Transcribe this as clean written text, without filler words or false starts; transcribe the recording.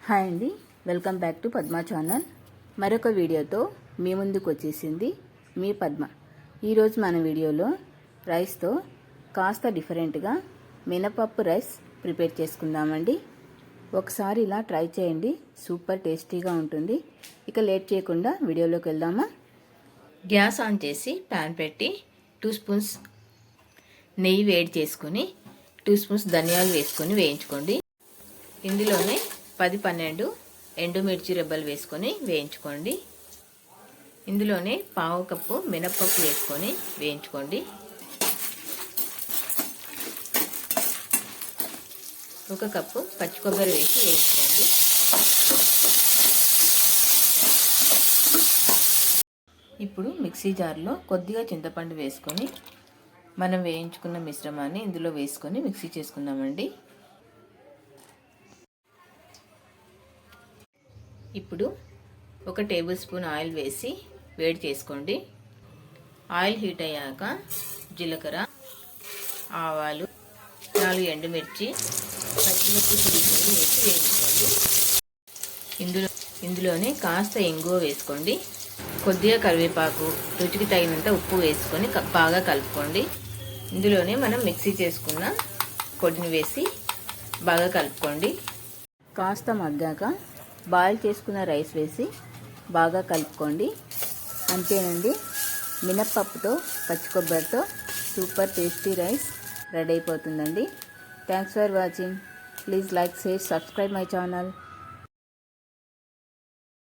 Hi అండి, welcome back to Padma channel. మరొక వీడియోతో మీ ముందుకు వచ్చేసింది మీ పద్మ. ఈరోజు మన వీడియోలో రైస్తో కాస్త డిఫరెంట్గా మినపప్పు రైస్ ప్రిపేర్ చేసుకుందామండి. ఒకసారి ఇలా ట్రై చేయండి, సూపర్ టేస్టీగా ఉంటుంది. ఇక లేట్ చేయకుండా వీడియోలోకి వెళ్దామా. గ్యాస్ ఆన్ చేసి ప్యాన్ పెట్టి 2 స్పూన్స్ నెయ్యి వేడి చేసుకొని 2 స్పూన్స్ ధనియాలు వేసుకొని వేయించుకోండి. ఇందులోనే 10-12 ఎండుమిర్చి రెబ్బలు వేసుకొని వేయించుకోండి. ఇందులోనే 1/2 కప్పు మినప్పప్పు వేసుకొని వేయించుకోండి. 1 కప్పు పచ్చి కొబ్బరి వేసి వేయించుకోండి. ఇప్పుడు మిక్సీ జార్లో కొద్దిగా చింతపండు వేసుకొని మనం వేయించుకున్న మిశ్రమాన్ని ఇందులో వేసుకొని మిక్సీ చేసుకుందామండి. ఇప్పుడు 1 టేబుల్ స్పూన్ ఆయిల్ వేసి వేడి చేసుకోండి. ఆయిల్ హీట్ అయ్యాక జీలకర్ర, ఆవాలు, 4 ఎండుమిర్చి, పచ్చిమిర్చి చిలుకలు వేసి వేయించుకోండి. ఇందులోనే కాస్త ఇంగువ వేసుకోండి. కొద్దిగా కరివేపాకు, రుచికి తగినంత ఉప్పు వేసుకొని బాగా కలుపుకోండి. ఇందులోనే మనం మిక్సీ చేసుకున్న పొడిని వేసి బాగా కలుపుకోండి. కాస్త మగ్గాక బాయిల్ చేసుకున్న రైస్ వేసి బాగా కలుపుకోండి. అంతేనండి, మినప్పప్పుతో పచ్చి కొబ్బరితో సూపర్ టేస్టీ రైస్ రెడీ అయిపోతుందండి. Thanks for watching. Please like, share, subscribe my channel.